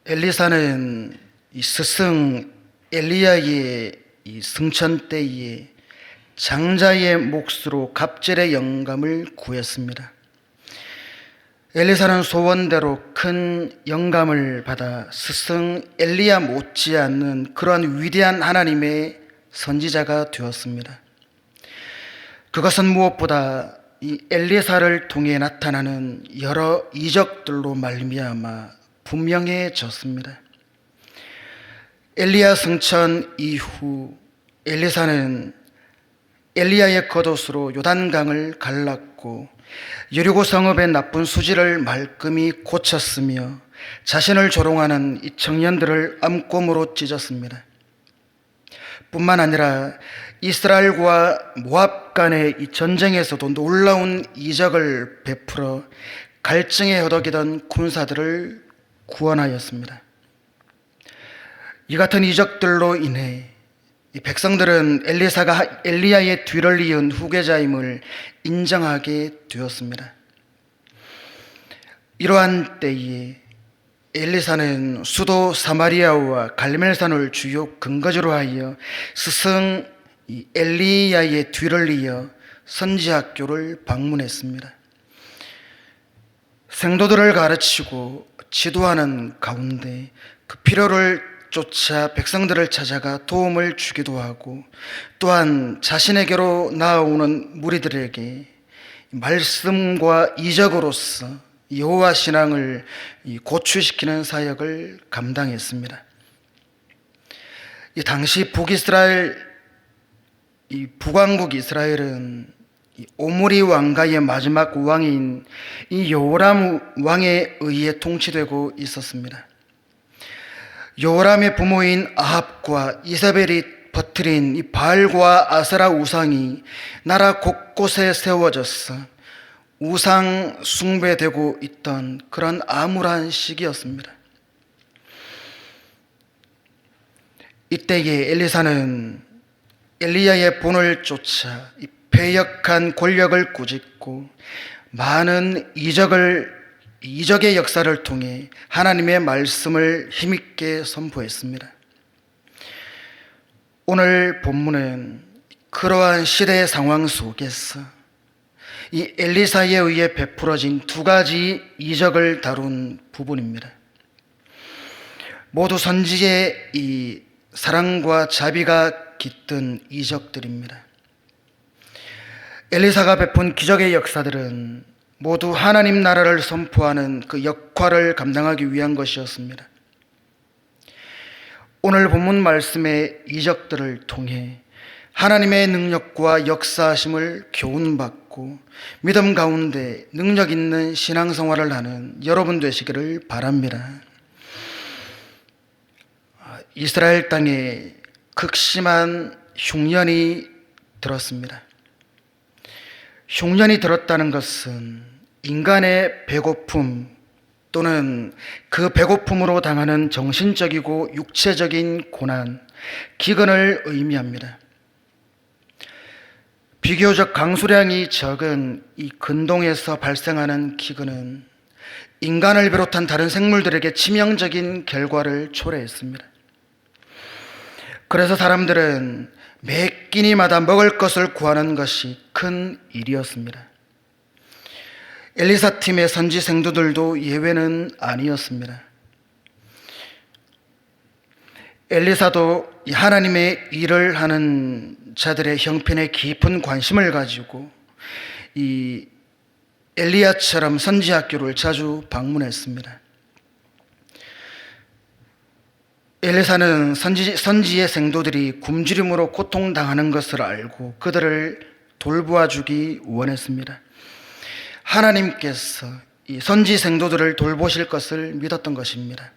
엘리사는 이 스승 엘리야의 이 승천 때에 장자의 몫으로 갑절의 영감을 구했습니다. 엘리사는 소원대로 큰 영감을 받아 스승 엘리야 못지않는 그러한 위대한 하나님의 선지자가 되었습니다. 그것은 무엇보다 이 엘리사를 통해 나타나는 여러 이적들로 말미암아 분명해졌습니다. 엘리야 승천 이후 엘리사는 엘리야의 겉옷으로 요단강을 갈랐고 여리고 성읍의 나쁜 수지를 말끔히 고쳤으며 자신을 조롱하는 이 청년들을 암곰으로 찢었습니다. 뿐만 아니라 이스라엘과 모압 간의 이 전쟁에서도 놀라운 이적을 베풀어 갈증에 허덕이던 군사들을 구원하였습니다. 이 같은 이적들로 인해 이 백성들은 엘리사가 엘리야의 뒤를 이은 후계자임을 인정하게 되었습니다. 이러한 때에 엘리사는 수도 사마리아와 갈멜산을 주요 근거지로 하여 스승 엘리야의 뒤를 이어 선지학교를 방문했습니다. 생도들을 가르치고 지도하는 가운데 그 필요를 쫓아 백성들을 찾아가 도움을 주기도 하고, 또한 자신에게로 나아오는 무리들에게 말씀과 이적으로서 여호와 신앙을 고취시키는 사역을 감당했습니다. 이 당시 북왕국 이스라엘은 오므리 왕가의 마지막 왕인 이 여호람 왕에 의해 통치되고 있었습니다. 여호람의 부모인 아합과 이세벨이 퍼뜨린 이 바알과 아세라 우상이 나라 곳곳에 세워져서 우상 숭배되고 있던 그런 암울한 시기였습니다. 이때에 엘리사는 엘리야의 본을 쫓아 이 패역한 권력을 꾸짖고 많은 이적의 역사를 통해 하나님의 말씀을 힘있게 선포했습니다. 오늘 본문은 그러한 시대의 상황 속에서 이 엘리사에 의해 베풀어진 두 가지 이적을 다룬 부분입니다. 모두 선지의 이 사랑과 자비가 깃든 이적들입니다. 엘리사가 베푼 기적의 역사들은 모두 하나님 나라를 선포하는 그 역할을 감당하기 위한 것이었습니다. 오늘 본문 말씀의 이적들을 통해 하나님의 능력과 역사하심을 교훈받고 믿음 가운데 능력 있는 신앙생활을 하는 여러분 되시기를 바랍니다. 이스라엘 땅에 극심한 흉년이 들었습니다. 흉년이 들었다는 것은 인간의 배고픔 또는 그 배고픔으로 당하는 정신적이고 육체적인 고난, 기근을 의미합니다. 비교적 강수량이 적은 이 근동에서 발생하는 기근은 인간을 비롯한 다른 생물들에게 치명적인 결과를 초래했습니다. 그래서 사람들은 매 끼니마다 먹을 것을 구하는 것이 큰 일이었습니다. 엘리사 팀의 선지 생도들도 예외는 아니었습니다. 엘리사도 하나님의 일을 하는 자들의 형편에 깊은 관심을 가지고 이 엘리야처럼 선지학교를 자주 방문했습니다. 엘리사는 선지의 생도들이 굶주림으로 고통당하는 것을 알고 그들을 돌보아주기 원했습니다. 하나님께서 이 선지 생도들을 돌보실 것을 믿었던 것입니다.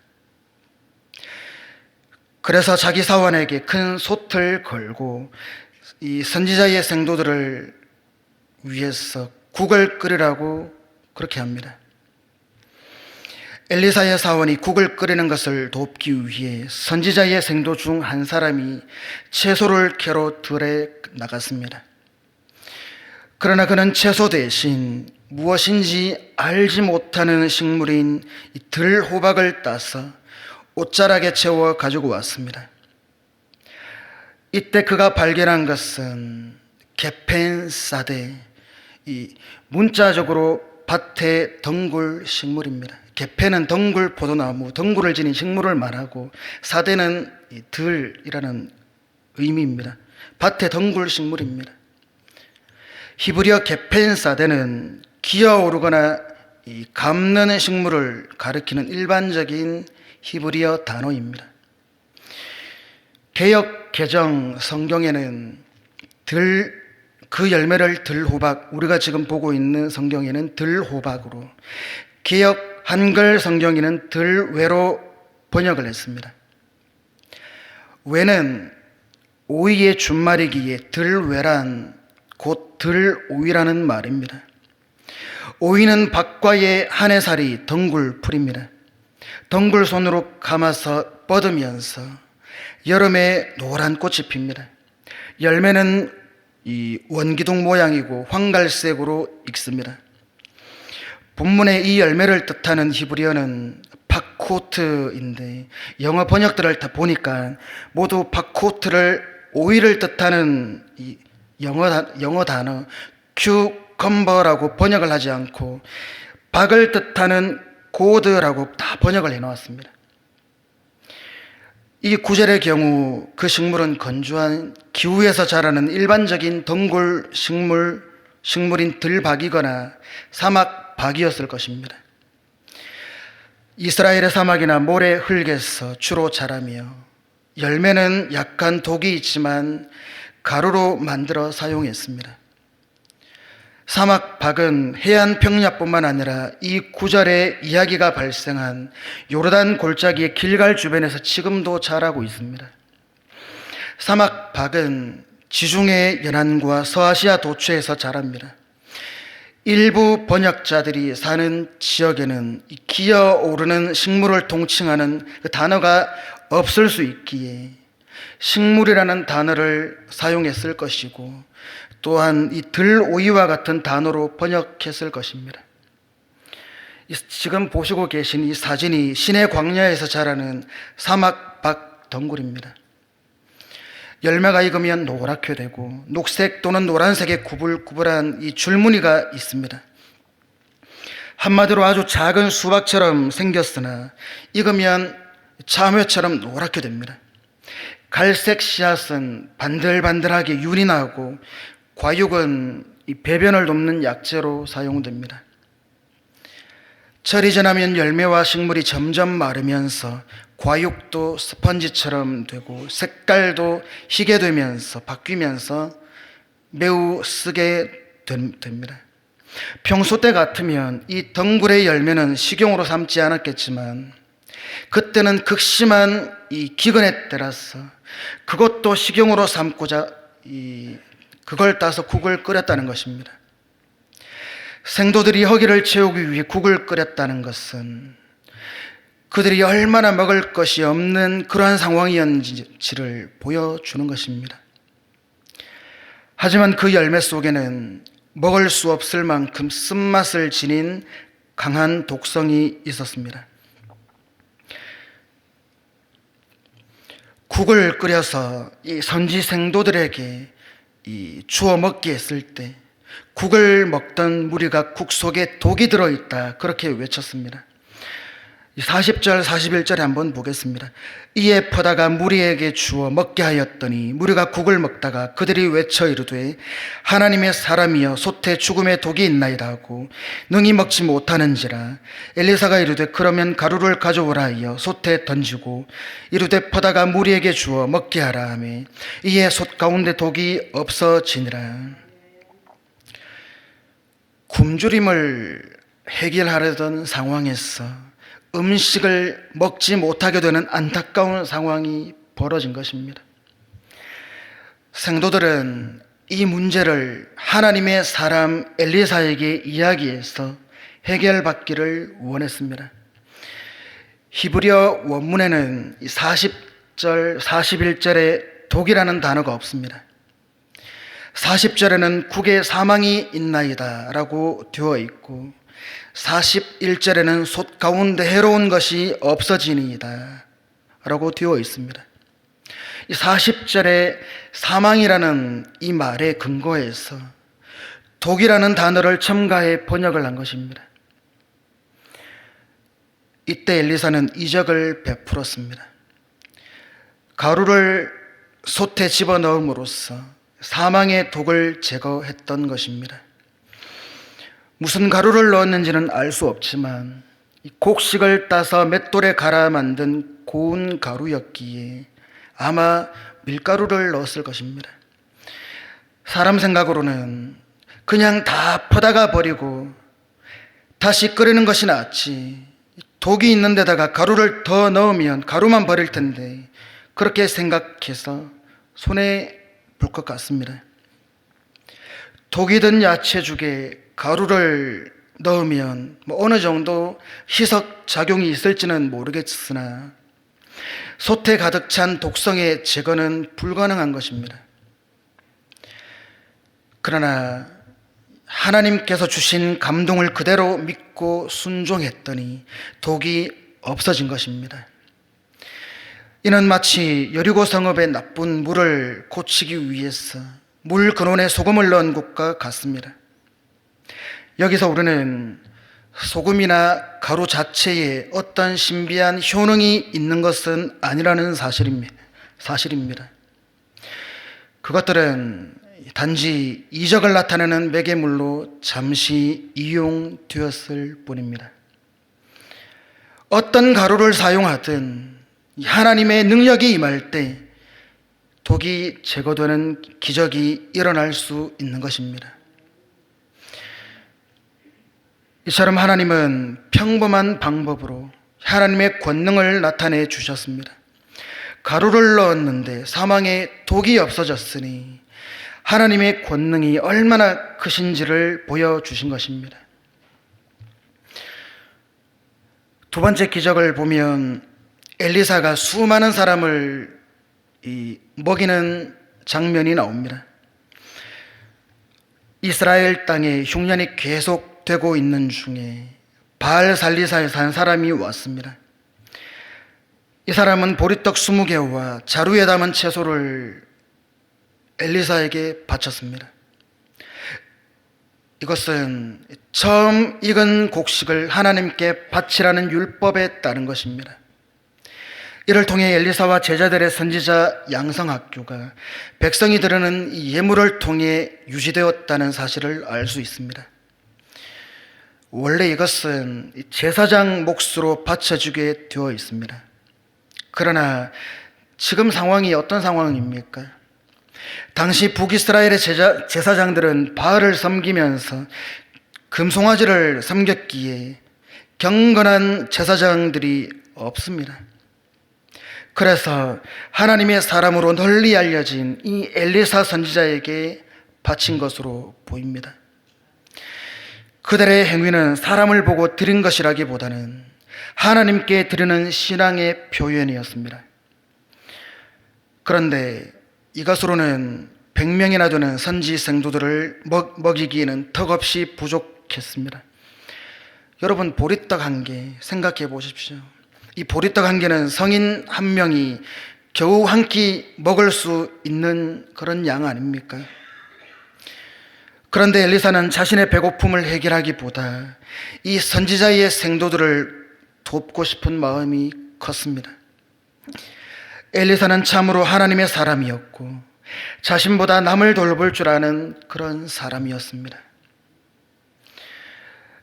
그래서 자기 사원에게 큰 솥을 걸고 이 선지자의 생도들을 위해서 국을 끓이라고 그렇게 합니다. 엘리사의 사원이 국을 끓이는 것을 돕기 위해 선지자의 생도 중 한 사람이 채소를 캐러 들에 나갔습니다. 그러나 그는 채소 대신 무엇인지 알지 못하는 식물인 이 들호박을 따서 옷자락에 채워 가지고 왔습니다. 이때 그가 발견한 것은 게펜사데, 이 문자적으로 밭의 덩굴 식물입니다. 게펜은 덩굴 포도나무, 덩굴을 지닌 식물을 말하고 사대는 들이라는 의미입니다. 밭의 덩굴 식물입니다. 히브리어 게펜사데는 기어오르거나 감는 식물을 가리키는 일반적인 히브리어 단어입니다. 개역 개정 성경에는 그 열매를 들호박, 우리가 지금 보고 있는 성경에는 들호박으로, 개역 한글 성경에는 들외로 번역을 했습니다. 외는 오이의 준말이기에 들외란 곧 들오이라는 말입니다. 오이는 박과의 한 해살이 덩굴 풀입니다. 덩굴 손으로 감아서 뻗으면서 여름에 노란 꽃이 핍니다. 열매는 이 원기둥 모양이고 황갈색으로 익습니다. 본문의 이 열매를 뜻하는 히브리어는 파코트인데 영어 번역들을 다 보니까 모두 파코트를 오이를 뜻하는 이 영어 단어 큐컴버라고 번역을 하지 않고 박을 뜻하는 고드라고 다 번역을 해놓았습니다. 이 구절의 경우 그 식물은 건조한 기후에서 자라는 일반적인 덩굴 식물인 들박이거나 사막박이었을 것입니다. 이스라엘의 사막이나 모래 흙에서 주로 자라며 열매는 약간 독이 있지만 가루로 만들어 사용했습니다. 사막박은 해안 평야뿐만 아니라 이 구절의 이야기가 발생한 요르단 골짜기의 길갈 주변에서 지금도 자라고 있습니다. 사막박은 지중해 연안과 서아시아 도처에서 자랍니다. 일부 번역자들이 사는 지역에는 기어오르는 식물을 동칭하는 그 단어가 없을 수 있기에 식물이라는 단어를 사용했을 것이고, 또한 이 들오이와 같은 단어로 번역했을 것입니다. 지금 보시고 계신 이 사진이 시내 광야에서 자라는 사막박 덩굴입니다. 열매가 익으면 노랗게 되고 녹색 또는 노란색의 구불구불한 이 줄무늬가 있습니다. 한마디로 아주 작은 수박처럼 생겼으나 익으면 참외처럼 노랗게 됩니다. 갈색 씨앗은 반들반들하게 윤이 나고 과육은 이 배변을 돕는 약재로 사용됩니다. 철이 지나면 열매와 식물이 점점 마르면서 과육도 스펀지처럼 되고 색깔도 희게 되면서 바뀌면서 매우 쓰게 됩니다. 평소 때 같으면 이 덩굴의 열매는 식용으로 삼지 않았겠지만 그때는 극심한 이 기근에 따라서 그것도 식용으로 삼고자 그걸 따서 국을 끓였다는 것입니다. 생도들이 허기를 채우기 위해 국을 끓였다는 것은 그들이 얼마나 먹을 것이 없는 그러한 상황이었는지를 보여주는 것입니다. 하지만 그 열매 속에는 먹을 수 없을 만큼 쓴맛을 지닌 강한 독성이 있었습니다. 국을 끓여서 이 선지 생도들에게 주어 먹게 했을 때 국을 먹던 무리가 국 속에 독이 들어있다, 그렇게 외쳤습니다. 40절 41절에 한번 보겠습니다. 이에 퍼다가 무리에게 주어 먹게 하였더니 무리가 국을 먹다가 그들이 외쳐 이르되 하나님의 사람이여 솥에 죽음의 독이 있나이다 하고 능히 먹지 못하는지라. 엘리사가 이르되 그러면 가루를 가져오라 하여 솥에 던지고 이르되 퍼다가 무리에게 주어 먹게 하라 하매 이에 솥 가운데 독이 없어지니라. 굶주림을 해결하려던 상황에서 음식을 먹지 못하게 되는 안타까운 상황이 벌어진 것입니다. 생도들은 이 문제를 하나님의 사람 엘리사에게 이야기해서 해결받기를 원했습니다. 히브리어 원문에는 40절, 41절에 독이라는 단어가 없습니다. 40절에는 국에 사망이 있나이다 라고 되어 있고 41절에는 솥 가운데 해로운 것이 없어지니이다 라고 되어 있습니다. 이 40절의 사망이라는 이 말에 근거해서 독이라는 단어를 첨가해 번역을 한 것입니다. 이때 엘리사는 이적을 베풀었습니다. 가루를 솥에 집어넣음으로써 사망의 독을 제거했던 것입니다. 무슨 가루를 넣었는지는 알 수 없지만 곡식을 따서 맷돌에 갈아 만든 고운 가루였기에 아마 밀가루를 넣었을 것입니다. 사람 생각으로는 그냥 다 퍼다가 버리고 다시 끓이는 것이 낫지, 독이 있는 데다가 가루를 더 넣으면 가루만 버릴 텐데, 그렇게 생각해서 손에 불 것 같습니다. 독이 든 야채죽에 가루를 넣으면 어느 정도 희석 작용이 있을지는 모르겠으나 솥에 가득 찬 독성의 제거는 불가능한 것입니다. 그러나 하나님께서 주신 감동을 그대로 믿고 순종했더니 독이 없어진 것입니다. 이는 마치 여리고 성읍의 나쁜 물을 고치기 위해서 물 근원에 소금을 넣은 것과 같습니다. 여기서 우리는 소금이나 가루 자체에 어떤 신비한 효능이 있는 것은 아니라는 사실입니다. 그것들은 단지 이적을 나타내는 매개물로 잠시 이용되었을 뿐입니다. 어떤 가루를 사용하든 하나님의 능력이 임할 때 독이 제거되는 기적이 일어날 수 있는 것입니다. 이처럼 하나님은 평범한 방법으로 하나님의 권능을 나타내 주셨습니다. 가루를 넣었는데 사망에 독이 없어졌으니 하나님의 권능이 얼마나 크신지를 보여주신 것입니다. 두 번째 기적을 보면 엘리사가 수많은 사람을 먹이는 장면이 나옵니다. 이스라엘 땅에 흉년이 계속되고 있는 중에 바알살리사에 산 사람이 왔습니다. 이 사람은 보리떡 20개와 자루에 담은 채소를 엘리사에게 바쳤습니다. 이것은 처음 익은 곡식을 하나님께 바치라는 율법에 따른 것입니다. 이를 통해 엘리사와 제자들의 선지자 양성학교가 백성이 드리는 이 예물을 통해 유지되었다는 사실을 알 수 있습니다. 원래 이것은 제사장 몫으로 바쳐주게 되어 있습니다. 그러나 지금 상황이 어떤 상황입니까? 당시 북이스라엘의 제사장들은 바알을 섬기면서 금송아지를 섬겼기에 경건한 제사장들이 없습니다. 그래서 하나님의 사람으로 널리 알려진 이 엘리사 선지자에게 바친 것으로 보입니다. 그들의 행위는 사람을 보고 드린 것이라기보다는 하나님께 드리는 신앙의 표현이었습니다. 그런데 이것으로는 100명이나 되는 선지 생도들을 먹이기에는 턱없이 부족했습니다. 여러분, 보리떡 한 개 생각해 보십시오. 이 보리떡 한 개는 성인 한 명이 겨우 한 끼 먹을 수 있는 그런 양 아닙니까? 그런데 엘리사는 자신의 배고픔을 해결하기보다 이 선지자의 생도들을 돕고 싶은 마음이 컸습니다. 엘리사는 참으로 하나님의 사람이었고 자신보다 남을 돌볼 줄 아는 그런 사람이었습니다.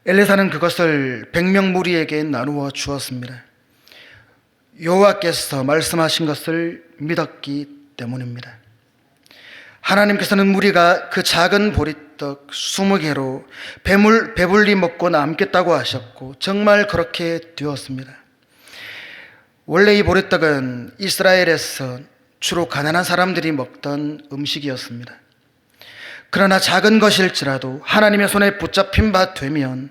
엘리사는 그것을 100명 무리에게 나누어 주었습니다. 여호와께서 말씀하신 것을 믿었기 때문입니다. 하나님께서는 무리가 그 작은 보리떡 20개로 배불리 먹고 남겠다고 하셨고 정말 그렇게 되었습니다. 원래 이 보리떡은 이스라엘에서 주로 가난한 사람들이 먹던 음식이었습니다. 그러나 작은 것일지라도 하나님의 손에 붙잡힌 바 되면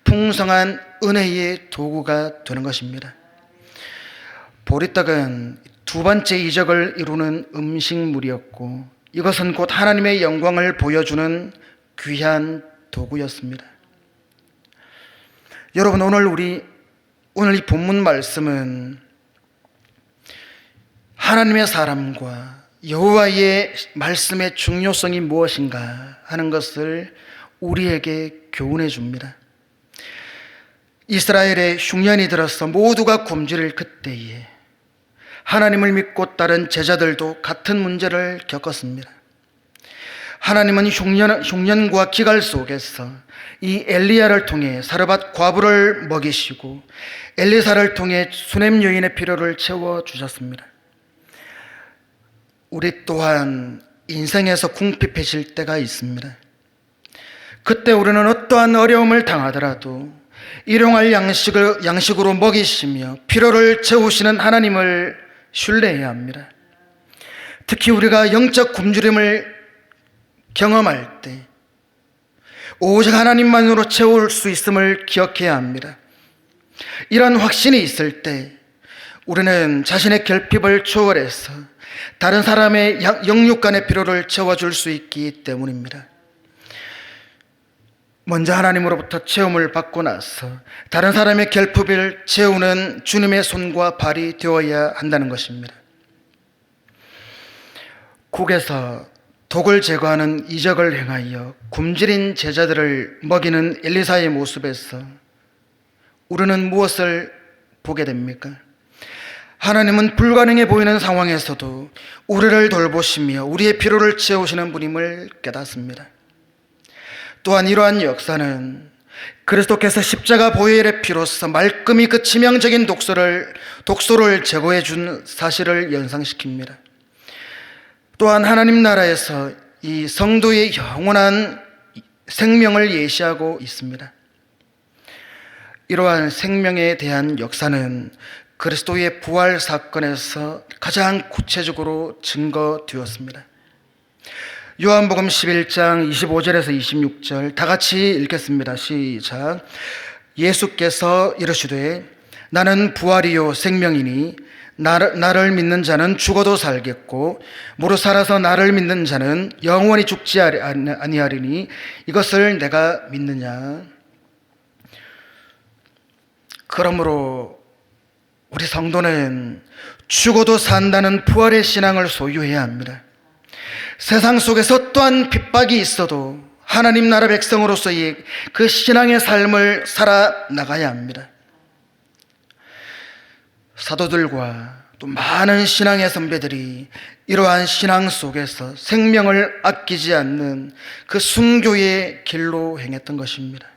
풍성한 은혜의 도구가 되는 것입니다. 보리떡은 두 번째 이적을 이루는 음식물이었고 이것은 곧 하나님의 영광을 보여주는 귀한 도구였습니다. 여러분, 오늘 이 본문 말씀은 하나님의 사람과 여호와의 말씀의 중요성이 무엇인가 하는 것을 우리에게 교훈해 줍니다. 이스라엘의 흉년이 들어서 모두가 굶주릴 그때에 하나님을 믿고 따른 제자들도 같은 문제를 겪었습니다. 하나님은 흉년과 기갈 속에서 이 엘리야를 통해 사르밧 과부를 먹이시고 엘리사를 통해 수넴 여인의 필요를 채워주셨습니다. 우리 또한 인생에서 궁핍해질 때가 있습니다. 그때 우리는 어떠한 어려움을 당하더라도 일용할 양식으로 먹이시며 필요를 채우시는 하나님을 신뢰해야 합니다. 특히 우리가 영적 굶주림을 경험할 때 오직 하나님만으로 채울 수 있음을 기억해야 합니다. 이런 확신이 있을 때 우리는 자신의 결핍을 초월해서 다른 사람의 영육간의 필요를 채워줄 수 있기 때문입니다. 먼저 하나님으로부터 채움을 받고 나서 다른 사람의 결핍을 채우는 주님의 손과 발이 되어야 한다는 것입니다. 국에서 독을 제거하는 이적을 행하여 굶주린 제자들을 먹이는 엘리사의 모습에서 우리는 무엇을 보게 됩니까? 하나님은 불가능해 보이는 상황에서도 우리를 돌보시며 우리의 필요를 채우시는 분임을 깨닫습니다. 또한 이러한 역사는 그리스도께서 십자가 보혈의 피로써 말끔히 그 치명적인 독소를 제거해 준 사실을 연상시킵니다. 또한 하나님 나라에서 이 성도의 영원한 생명을 예시하고 있습니다. 이러한 생명에 대한 역사는 그리스도의 부활 사건에서 가장 구체적으로 증거되었습니다. 요한복음 11장 25절에서 26절 다 같이 읽겠습니다. 시작. 예수께서 이르시되 나는 부활이요 생명이니 나를 믿는 자는 죽어도 살겠고 무릇 살아서 나를 믿는 자는 영원히 죽지 아니하리니 이것을 내가 믿느냐. 그러므로 우리 성도는 죽어도 산다는 부활의 신앙을 소유해야 합니다. 세상 속에서 또한 핍박이 있어도 하나님 나라 백성으로서의 그 신앙의 삶을 살아나가야 합니다. 사도들과 또 많은 신앙의 선배들이 이러한 신앙 속에서 생명을 아끼지 않는 그 순교의 길로 행했던 것입니다.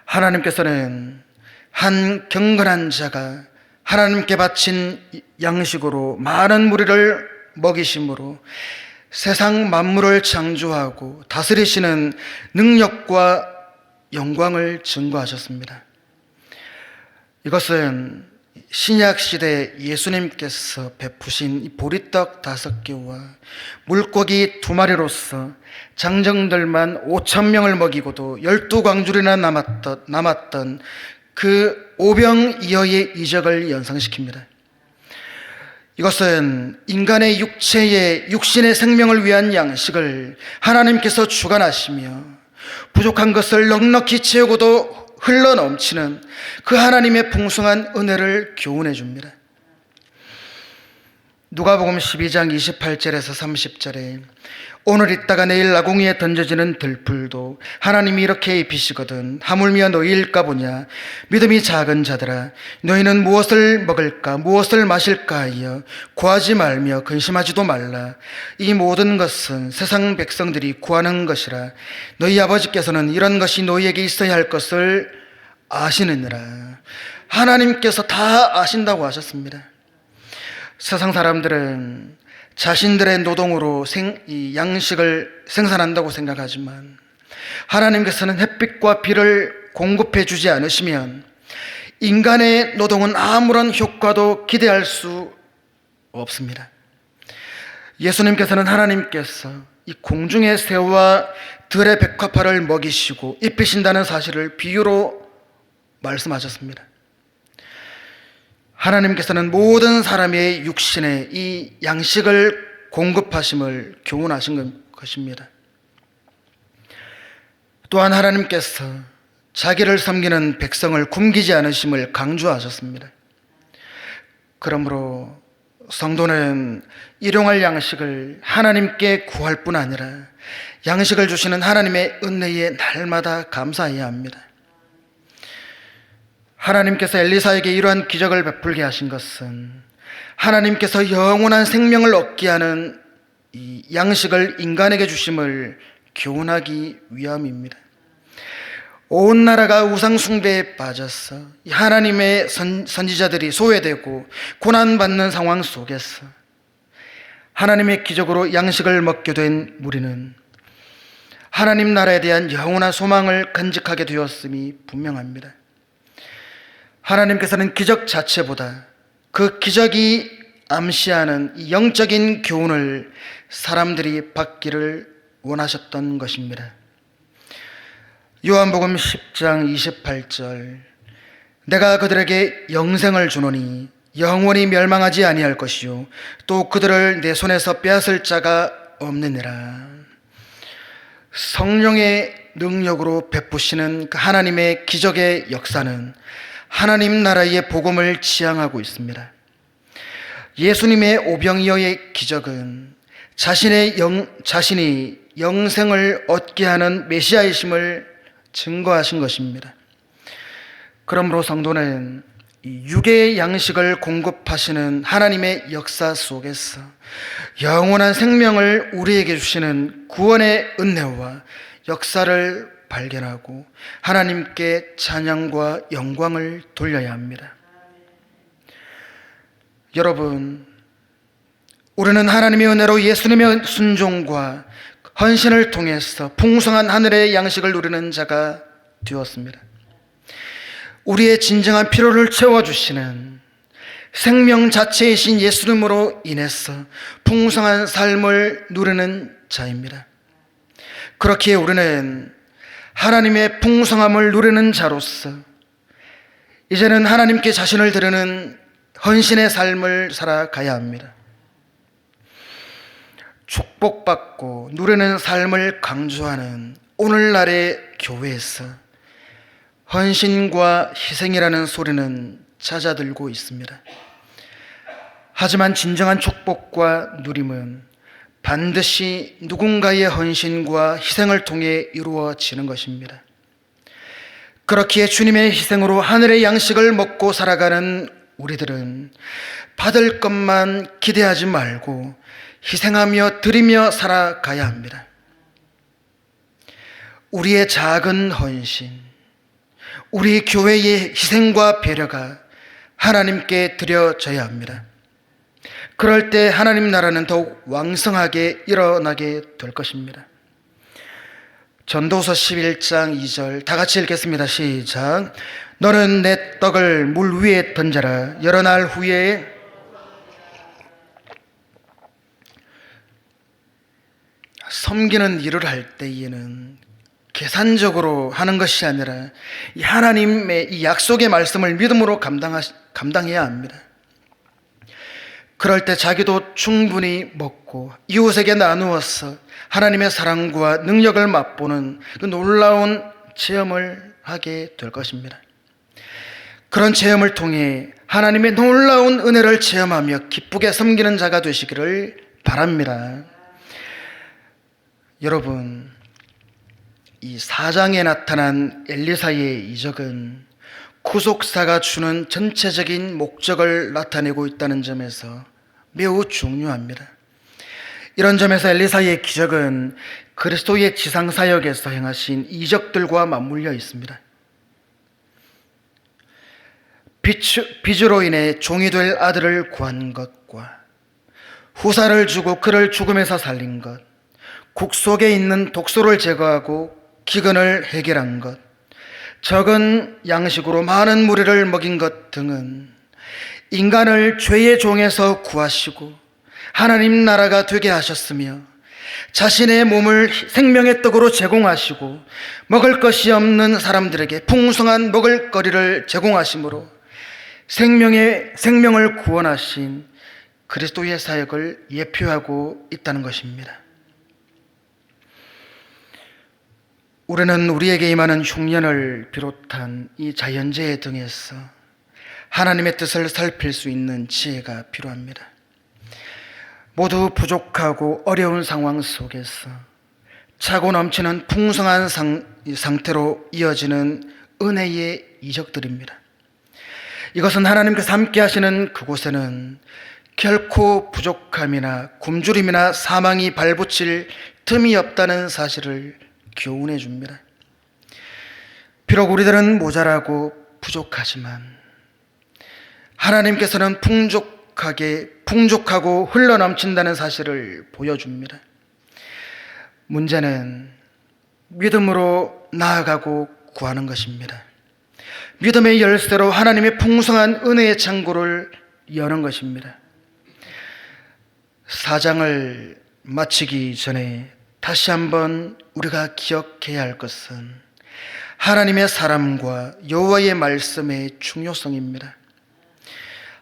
하나님께서는 한 경건한 자가 하나님께 바친 양식으로 많은 무리를 먹이심으로 세상 만물을 창조하고 다스리시는 능력과 영광을 증거하셨습니다. 이것은 신약시대 예수님께서 베푸신 보리떡 5개와 물고기 2마리로서 장정들만 5,000명을 먹이고도 12광줄이나 남았던 그 오병이어의 이적을 연상시킵니다. 이것은 인간의 육신의 생명을 위한 양식을 하나님께서 주관하시며 부족한 것을 넉넉히 채우고도 흘러넘치는 그 하나님의 풍성한 은혜를 교훈해 줍니다. 누가복음 12장 28절에서 30절에 오늘 있다가 내일 나궁이에 던져지는 들풀도 하나님이 이렇게 입히시거든 하물며 너희일까 보냐. 믿음이 작은 자들아 너희는 무엇을 먹을까 무엇을 마실까 하여 구하지 말며 근심하지도 말라. 이 모든 것은 세상 백성들이 구하는 것이라. 너희 아버지께서는 이런 것이 너희에게 있어야 할 것을 아시느니라. 하나님께서 다 아신다고 하셨습니다. 세상 사람들은 자신들의 노동으로 이 양식을 생산한다고 생각하지만 하나님께서는 햇빛과 비를 공급해 주지 않으시면 인간의 노동은 아무런 효과도 기대할 수 없습니다. 예수님께서는 하나님께서 이 공중의 새와 들의 백합화를 먹이시고 입히신다는 사실을 비유로 말씀하셨습니다. 하나님께서는 모든 사람의 육신에 이 양식을 공급하심을 교훈하신 것입니다. 또한 하나님께서 자기를 섬기는 백성을 굶기지 않으심을 강조하셨습니다. 그러므로 성도는 일용할 양식을 하나님께 구할 뿐 아니라 양식을 주시는 하나님의 은혜에 날마다 감사해야 합니다. 하나님께서 엘리사에게 이러한 기적을 베풀게 하신 것은 하나님께서 영원한 생명을 얻게 하는 이 양식을 인간에게 주심을 교훈하기 위함입니다. 온 나라가 우상 숭배에 빠져서 하나님의 선지자들이 소외되고 고난받는 상황 속에서 하나님의 기적으로 양식을 먹게 된 무리는 하나님 나라에 대한 영원한 소망을 간직하게 되었음이 분명합니다. 하나님께서는 기적 자체보다 그 기적이 암시하는 이 영적인 교훈을 사람들이 받기를 원하셨던 것입니다. 요한복음 10장 28절, 내가 그들에게 영생을 주노니 영원히 멸망하지 아니할 것이요 또 그들을 내 손에서 빼앗을 자가 없느니라. 성령의 능력으로 베푸시는 그 하나님의 기적의 역사는 하나님 나라의 복음을 지향하고 있습니다. 예수님의 오병이어의 기적은 자신이 영생을 얻게 하는 메시아이심을 증거하신 것입니다. 그러므로 성도는 육의 양식을 공급하시는 하나님의 역사 속에서 영원한 생명을 우리에게 주시는 구원의 은혜와 역사를 발견하고 하나님께 찬양과 영광을 돌려야 합니다. 여러분, 우리는 하나님의 은혜로 예수님의 순종과 헌신을 통해서 풍성한 하늘의 양식을 누리는 자가 되었습니다. 우리의 진정한 필요를 채워주시는 생명 자체이신 예수님으로 인해서 풍성한 삶을 누리는 자입니다. 그렇기에 우리는 하나님의 풍성함을 누리는 자로서 이제는 하나님께 자신을 드리는 헌신의 삶을 살아가야 합니다. 축복받고 누리는 삶을 강조하는 오늘날의 교회에서 헌신과 희생이라는 소리는 잦아들고 있습니다. 하지만 진정한 축복과 누림은 반드시 누군가의 헌신과 희생을 통해 이루어지는 것입니다. 그렇기에 주님의 희생으로 하늘의 양식을 먹고 살아가는 우리들은 받을 것만 기대하지 말고 희생하며 드리며 살아가야 합니다. 우리의 작은 헌신, 우리 교회의 희생과 배려가 하나님께 드려져야 합니다. 그럴 때 하나님 나라는 더욱 왕성하게 일어나게 될 것입니다. 전도서 11장 2절 다 같이 읽겠습니다. 시작. 너는 내 떡을 물 위에 던져라. 여러 날 후에 섬기는 일을 할 때에는 계산적으로 하는 것이 아니라 이 하나님의 이 약속의 말씀을 믿음으로 감당해야 합니다. 그럴 때 자기도 충분히 먹고 이웃에게 나누어서 하나님의 사랑과 능력을 맛보는 그 놀라운 체험을 하게 될 것입니다. 그런 체험을 통해 하나님의 놀라운 은혜를 체험하며 기쁘게 섬기는 자가 되시기를 바랍니다. 여러분, 이 4장에 나타난 엘리사의 이적은 구속사가 주는 전체적인 목적을 나타내고 있다는 점에서 매우 중요합니다. 이런 점에서 엘리사의 기적은 그리스도의 지상사역에서 행하신 이적들과 맞물려 있습니다. 빚으로 인해 종이 될 아들을 구한 것과 후사를 주고 그를 죽음에서 살린 것, 국 속에 있는 독소를 제거하고 기근을 해결한 것, 적은 양식으로 많은 무리를 먹인 것 등은 인간을 죄의 종에서 구하시고 하나님 나라가 되게 하셨으며 자신의 몸을 생명의 떡으로 제공하시고 먹을 것이 없는 사람들에게 풍성한 먹을거리를 제공하심으로 생명을 구원하신 그리스도의 사역을 예표하고 있다는 것입니다. 우리는 우리에게 임하는 흉년을 비롯한 이 자연재해 등에서 하나님의 뜻을 살필 수 있는 지혜가 필요합니다. 모두 부족하고 어려운 상황 속에서 차고 넘치는 풍성한 상태로 이어지는 은혜의 이적들입니다. 이것은 하나님께서 함께 하시는 그곳에는 결코 부족함이나 굶주림이나 사망이 발붙일 틈이 없다는 사실을 교훈해 줍니다. 비록 우리들은 모자라고 부족하지만 하나님께서는 풍족하고 흘러넘친다는 사실을 보여줍니다. 문제는 믿음으로 나아가고 구하는 것입니다. 믿음의 열쇠로 하나님의 풍성한 은혜의 창고를 여는 것입니다. 4장을 마치기 전에 다시 한번 우리가 기억해야 할 것은 하나님의 사람과 여호와의 말씀의 중요성입니다.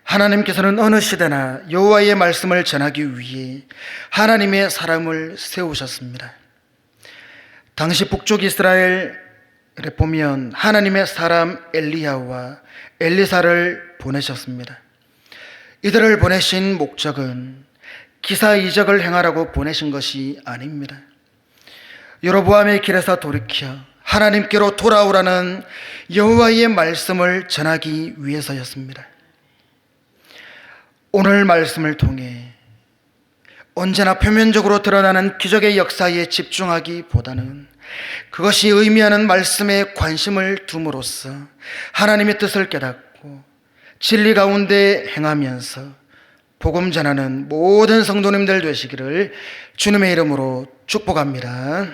하나님께서는 어느 시대나 여호와의 말씀을 전하기 위해 하나님의 사람을 세우셨습니다. 당시 북쪽 이스라엘에 보면 하나님의 사람 엘리야와 엘리사를 보내셨습니다. 이들을 보내신 목적은 기사이적을 행하라고 보내신 것이 아닙니다. 여로보암의 길에서 돌이켜 하나님께로 돌아오라는 여호와의 말씀을 전하기 위해서였습니다. 오늘 말씀을 통해 언제나 표면적으로 드러나는 기적의 역사에 집중하기보다는 그것이 의미하는 말씀에 관심을 둠으로써 하나님의 뜻을 깨닫고 진리 가운데 행하면서 복음 전하는 모든 성도님들 되시기를 주님의 이름으로 축복합니다.